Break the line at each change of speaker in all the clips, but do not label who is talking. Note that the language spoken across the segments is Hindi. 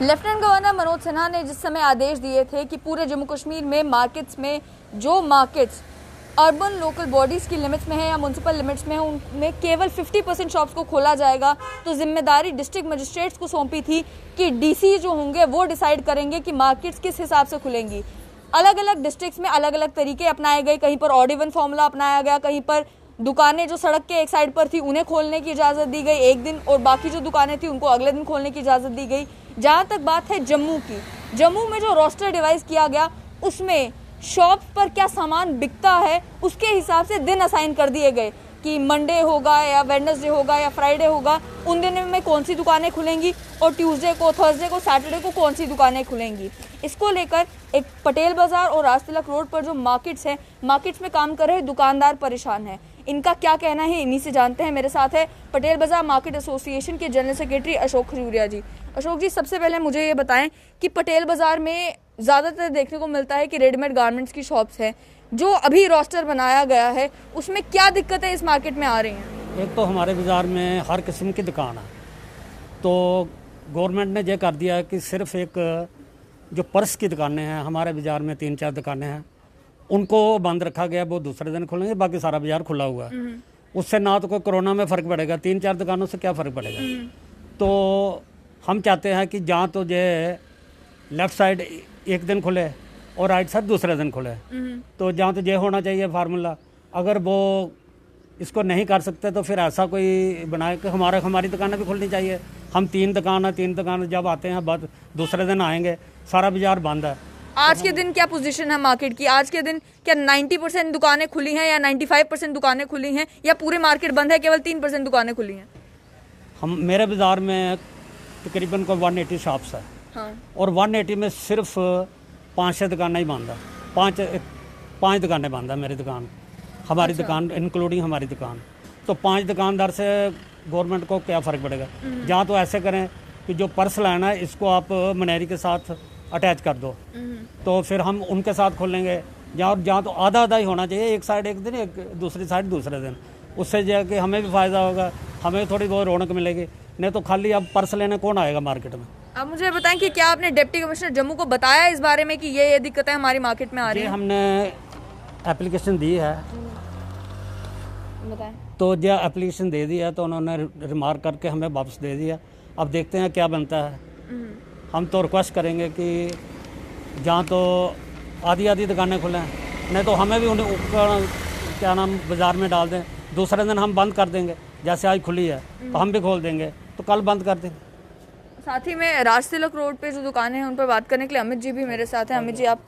लेफ्टिनेंट गवर्नर मनोज सिन्हा ने जिस समय आदेश दिए थे कि पूरे जम्मू कश्मीर में मार्केट्स में जो मार्केट्स अर्बन लोकल बॉडीज की लिमिट्स में है या म्यूनसिपल लिमिट्स में है उनमें केवल 50% शॉप्स को खोला जाएगा, तो जिम्मेदारी डिस्ट्रिक्ट मजिस्ट्रेट्स को सौंपी थी कि डीसी जो होंगे वो डिसाइड करेंगे कि मार्केट्स किस हिसाब से खुलेंगी। अलग अलग डिस्ट्रिक्ट्स में अलग अलग तरीके अपनाए गए, कहीं पर ऑड इवन फॉर्मूला अपनाया गया, कहीं पर दुकानें जो सड़क के एक साइड पर थी उन्हें खोलने की इजाज़त दी गई एक दिन और बाकी जो दुकानें थी उनको अगले दिन खोलने की इजाज़त दी गई। जहाँ तक बात है जम्मू की, जम्मू में जो रोस्टर डिवाइस किया गया उसमें शॉप पर क्या सामान बिकता है उसके हिसाब से दिन असाइन कर दिए गए कि मंडे होगा या वेडनेसडे होगा या फ्राइडे होगा, उन दिनों में कौन सी दुकानें खुलेंगी और ट्यूसडे को, थर्सडे को, सैटरडे को कौन सी दुकानें खुलेंगी। इसको लेकर एक पटेल बाजार और राजतिलक रोड पर जो मार्केट्स हैं, मार्केट्स में काम कर रहे दुकानदार परेशान हैं। इनका क्या कहना है इन्हीं से जानते हैं। मेरे साथ है पटेल बाजार मार्केट एसोसिएशन के जनरल सेक्रेटरी अशोक खजूरिया जी। अशोक जी, सबसे पहले मुझे ये बताएं कि पटेल बाजार में ज़्यादातर देखने को मिलता है कि रेडीमेड गारमेंट्स की शॉप्स हैं, जो अभी रोस्टर बनाया गया है उसमें क्या दिक्कतें इस मार्केट में आ रही हैं?
एक तो हमारे बाज़ार में हर किस्म की दुकान है, तो गवर्नमेंट ने ये कर दिया है कि सिर्फ एक जो पर्स की दुकानें हैं, हमारे बाज़ार में 3-4 दुकानें हैं, उनको बंद रखा गया, वो दूसरे दिन खुलेंगे, बाकी सारा बाज़ार खुला हुआ है। उससे ना तो कोई कोरोना में फ़र्क पड़ेगा, 3-4 दुकानों से क्या फ़र्क पड़ेगा। तो हम चाहते हैं कि जहाँ तो ये लेफ़्ट साइड एक दिन खुले और राइट साइड दूसरे दिन खुले, तो जहाँ तो ये होना चाहिए फार्मूला। अगर वो इसको नहीं कर सकते तो फिर ऐसा कोई बनाए कि हमारी दुकानें भी खुलनी चाहिए। हम 3 दुकान जब आते हैं बाद दूसरे दिन आएंगे, सारा बाज़ार बंद है।
आज के दिन क्या पोजीशन है मार्केट की? आज के दिन क्या 90% दुकानें खुली हैं या 95% दुकानें खुली हैं या पूरे मार्केट बंद है, केवल 3% दुकानें खुली हैं?
मेरे बाज़ार में तकरीबन को 180 शॉप्स है।
हाँ।
और 180 में सिर्फ 5-6 दुकानें ही बंद है। 5 दुकानें बंद है मेरी दुकान, हमारी दुकान इंक्लूडिंग हमारी दुकान। तो 5 दुकानदार से गवर्नमेंट को क्या फ़र्क पड़ेगा। जहाँ तो ऐसे करें कि जो पर्स लाना है इसको आप मनेरी के साथ अटैच कर दो, तो फिर हम उनके साथ खोलेंगे। जहाँ तो आधा ही होना चाहिए, एक साइड एक दिन, एक दूसरी साइड दूसरे दिन। उससे जो है कि हमें भी फ़ायदा होगा, हमें थोड़ी बहुत रौनक मिलेगी। नहीं तो खाली अब पर्स लेने कौन आएगा मार्केट में।
अब मुझे बताएं कि क्या आपने डिप्टी कमिश्नर जम्मू को बताया इस बारे में कि ये दिक्कतें हमारी मार्केट में आ रही हैं?
हमने एप्लीकेशन दी है।
बताएं।
तो जो एप्लीकेशन दे दी है तो उन्होंने रिमार्क करके हमें वापस दे दिया। अब देखते हैं क्या बनता है। हम तो रिक्वेस्ट करेंगे कि जहाँ तो आधी दुकानें खुलें, नहीं तो हमें भी उन्हें क्या नाम बाज़ार में डाल दें। दूसरे दिन हम बंद कर देंगे, जैसे आज खुली है तो हम भी खोल देंगे, तो कल बंद कर देंगे।
साथ ही में राजतिलक रोड पे जो दुकानें हैं उन पर बात करने के लिए अमित जी भी मेरे साथ हैं। अमित जी, आप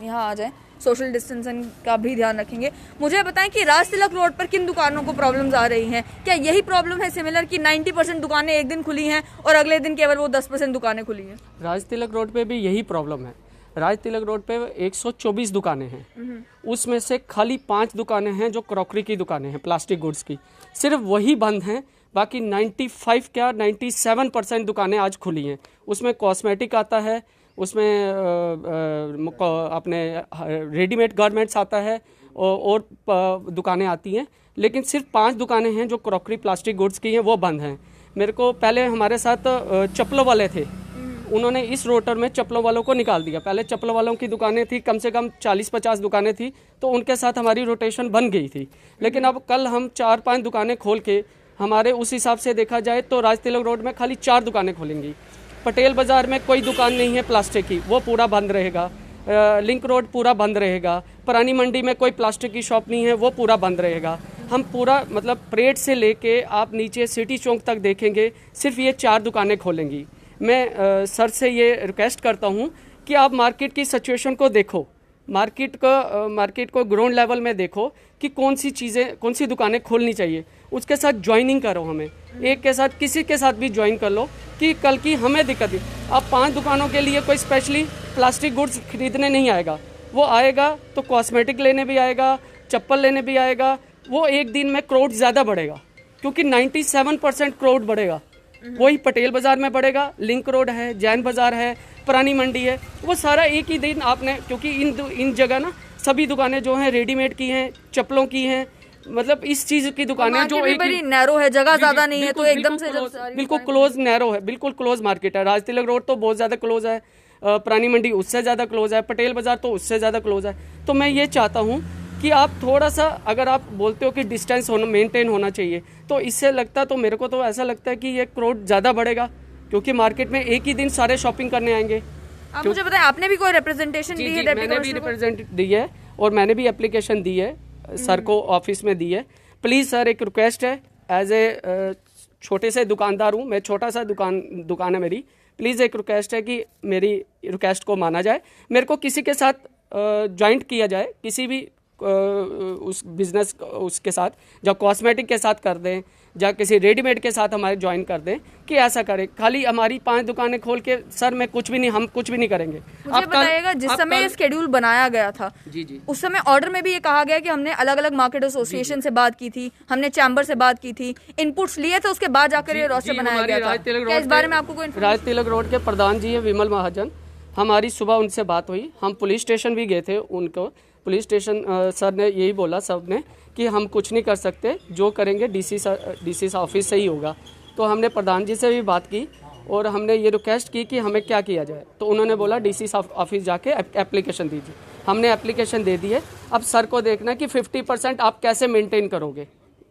यहाँ आ जाएं, सोशल डिस्टेंसिंग का भी ध्यान रखेंगे। मुझे बताएं कि राजतिलक रोड पर किन दुकानों को प्रॉब्लम्स आ रही हैं? क्या यही प्रॉब्लम है सिमिलर कि 90% दुकानें एक दिन खुली हैं और अगले दिन केवल वो 10% दुकानें खुली हैं?
राजतिलक रोड पे भी यही प्रॉब्लम है। राजतिलक रोड पे 124 दुकानें हैं, उसमें से खाली 5 दुकानें हैं जो क्रॉकरी की दुकानें हैं, प्लास्टिक गुड्स की, सिर्फ वही बंद हैं। बाकी 97% दुकानें आज खुली हैं। उसमें कॉस्मेटिक आता है, उसमें अपने रेडीमेड गारमेंट्स आता है और दुकानें आती हैं, लेकिन सिर्फ 5 दुकानें हैं जो क्रॉकरी प्लास्टिक गुड्स की हैं, वो बंद हैं। मेरे को पहले हमारे साथ चप्पलों वाले थे, उन्होंने इस रोटर में चप्पलों वालों को निकाल दिया। पहले चप्पलों वालों की दुकानें थी, कम से कम 40-50 दुकानें थी, तो उनके साथ हमारी रोटेशन बन गई थी। लेकिन अब कल हम 4-5 दुकानें खोल के, हमारे उस हिसाब से देखा जाए तो राजतिलक रोड में खाली 4 दुकानें खुलेंगी। पटेल बाज़ार में कोई दुकान नहीं है प्लास्टिक की, वो पूरा बंद रहेगा। लिंक रोड पूरा बंद रहेगा। पुरानी मंडी में कोई प्लास्टिक की शॉप नहीं है, वो पूरा बंद रहेगा। हम पूरा मतलब परेड से लेके आप नीचे सिटी चौक तक देखेंगे, सिर्फ ये 4 दुकानें खोलेंगी। मैं सर से ये रिक्वेस्ट करता हूँ कि आप मार्केट की सिचुएशन को देखो, मार्केट को ग्राउंड लेवल में देखो कि कौन सी दुकानें खोलनी चाहिए, उसके साथ ज्वाइनिंग करो। हमें एक के साथ किसी के साथ भी ज्वाइन कर लो कि कल की हमें दिक्कत है। अब 5 दुकानों के लिए कोई स्पेशली प्लास्टिक गुड्स खरीदने नहीं आएगा, वो आएगा तो कॉस्मेटिक लेने भी आएगा, चप्पल लेने भी आएगा। वो एक दिन में क्राउड ज़्यादा बढ़ेगा, क्योंकि 97% क्राउड बढ़ेगा, वही पटेल बाज़ार में बढ़ेगा। लिंक रोड है, जैन बाज़ार है, पुरानी मंडी है, वो सारा एक ही दिन आपने, क्योंकि इन जगह ना सभी दुकानें जो हैं रेडीमेड की हैं, चप्पलों की हैं, मतलब इस चीज की दुकानें जो एक
बड़ी नैरो है, जगह ज्यादा नहीं है, तो एकदम से जब
बिल्कुल क्लोज नैरो है, बिल्कुल क्लोज मार्केट है। राज तिलक रोड तो बहुत ज्यादा क्लोज है, पुरानी मंडी उससे ज्यादा क्लोज है, पटेल बाजार तो उससे ज्यादा क्लोज है। तो मैं ये चाहता हूँ कि आप थोड़ा सा, अगर आप बोलते हो कि डिस्टेंस होना मेंटेन होना चाहिए, तो इससे लगता, तो मेरे को तो ऐसा लगता है कि ये क्राउड ज़्यादा बढ़ेगा, क्योंकि मार्केट में एक ही दिन सारे शॉपिंग करने आएंगे।
आप मुझे बताएं, आपने भी कोई रिप्रेजेंटेशन दी है?
मैंने भी रिप्रेजेंट दी है और मैंने भी एप्लीकेशन दी है, सर को ऑफिस में दी है। प्लीज़ सर, एक रिक्वेस्ट है, एज ए छोटे से दुकानदार हूँ मैं, छोटा सा दुकान है मेरी, प्लीज़ एक रिक्वेस्ट है कि मेरी रिक्वेस्ट को माना जाए, मेरे को किसी के साथ ज्वाइंट किया जाए, किसी भी उस बिजनेस उसके साथ, या कॉस्मेटिक के साथ कर दें, या किसी रेडीमेड के साथ हमारे ज्वाइन कर दें, कि ऐसा करें। खाली हमारी 5 दुकानें खोल के सर मैं कुछ भी नहीं, हम कुछ भी नहीं करेंगे।
मुझे बताइएगा, जिस समय ये शेड्यूल बनाया गया था,
जी
उस समय ऑर्डर में भी ये कहा गया कि हमने अलग अलग मार्केट एसोसिएशन से बात की थी, हमने चैम्बर से बात की थी, इनपुट्स लिए थे, उसके बाद जाकर ये रोस्टर बनाया गया था। क्या इस बारे में आपको कोई?
राज तिलक रोड के प्रधान जी है विमल महाजन, हमारी सुबह उनसे बात हुई, हम पुलिस स्टेशन भी गए थे। उनको पुलिस स्टेशन सर ने यही बोला सब ने कि हम कुछ नहीं कर सकते, जो करेंगे डीसी ऑफिस से ही होगा। तो हमने प्रधान जी से भी बात की और हमने ये रिक्वेस्ट की कि हमें क्या किया जाए, तो उन्होंने बोला डीसी ऑफिस जाके एप्लीकेशन दीजिए। हमने एप्लीकेशन दे दी है, अब सर को देखना कि 50% आप कैसे मेंटेन करोगे,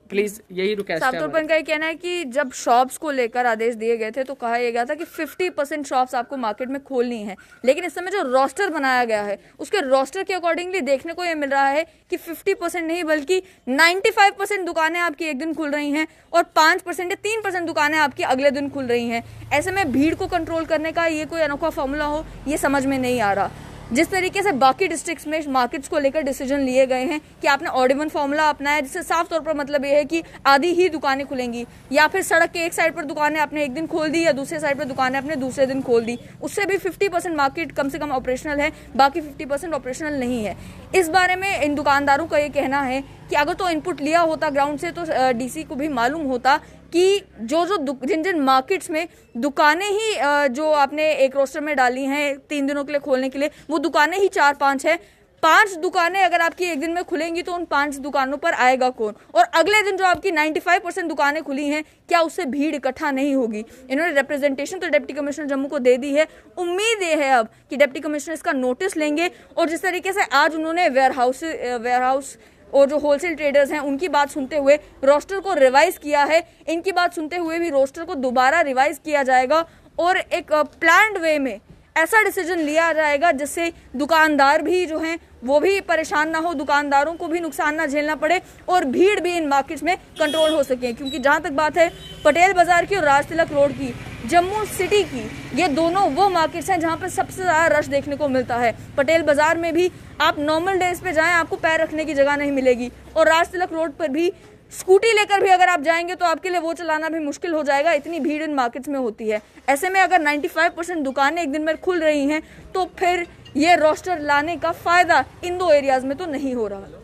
प्लीज यही रिक्वेस्ट है।
साफ तौर पर इनका ये कहना है कि जब शॉप्स को लेकर आदेश दिए गए थे तो कहा यह गया था कि 50% शॉप्स आपको मार्केट में खोलनी है, लेकिन इस समय जो रोस्टर बनाया गया है उसके रोस्टर के अकॉर्डिंगली देखने को ये मिल रहा है कि 50% नहीं बल्कि 95% दुकानें आपकी एक दिन खुल रही हैं और 5% या 3% दुकानें आपकी अगले दिन खुल रही हैं। ऐसे में भीड़ को कंट्रोल करने का ये कोई अनोखा फॉर्मूला हो, ये समझ में नहीं आ रहा। जिस तरीके से बाकी डिस्ट्रिक्ट्स में मार्केट्स को लेकर डिसीजन लिए गए हैं कि आपने ऑड इवन फॉर्मूला अपनाया, जिससे साफ तौर पर मतलब ये है कि आधी ही दुकानें खुलेंगी, या फिर सड़क के एक साइड पर दुकानें आपने एक दिन खोल दी या दूसरे साइड पर दुकानें आपने दूसरे दिन खोल दी, उससे भी 50% मार्केट कम से कम ऑपरेशनल है, बाकी 50% ऑपरेशनल नहीं है। इस बारे में इन दुकानदारों का ये कहना है कि अगर तो इनपुट लिया होता ग्राउंड से तो डीसी को भी मालूम होता कि जिन जिन मार्केट्स में दुकानें ही जो आपने एक रोस्टर में डाली हैं 3 दिनों के लिए खोलने के लिए, वो दुकानें ही 4-5 है। 5 दुकानें अगर आपकी एक दिन में खुलेंगी तो उन 5 दुकानों पर आएगा कौन? और अगले दिन जो आपकी 95% दुकानें खुली हैं, क्या उससे भीड़ इकट्ठा नहीं होगी? इन्होंने रिप्रेजेंटेशन तो डिप्टी कमिश्नर जम्मू को दे दी है। उम्मीद ये है अब कि डिप्टी कमिश्नर इसका नोटिस लेंगे और जिस तरीके से आज उन्होंने वेयरहाउस और जो होलसेल ट्रेडर्स हैं उनकी बात सुनते हुए रोस्टर को रिवाइज किया है, इनकी बात सुनते हुए भी रोस्टर को दोबारा रिवाइज किया जाएगा और एक प्लान्ड वे में ऐसा डिसीजन लिया जाएगा जिससे दुकानदार भी जो हैं वो भी परेशान ना हो, दुकानदारों को भी नुकसान ना झेलना पड़े और भीड़ भी इन मार्केट्स में कंट्रोल हो सके। क्योंकि जहाँ तक बात है पटेल बाजार की और राज तिलक रोड की, जम्मू सिटी की, ये दोनों वो मार्केट्स हैं जहाँ पर सबसे ज़्यादा रश देखने को मिलता है। पटेल बाजार में भी आप नॉर्मल डेज पे जाएं, आपको पैर रखने की जगह नहीं मिलेगी, और राज तिलक रोड पर भी स्कूटी लेकर भी अगर आप जाएंगे तो आपके लिए वो चलाना भी मुश्किल हो जाएगा, इतनी भीड़ इन मार्केट्स में होती है। ऐसे में अगर 95% दुकानें एक दिन में खुल रही हैं तो फिर ये रोस्टर लाने का फायदा इन 2 एरियाज में तो नहीं हो रहा।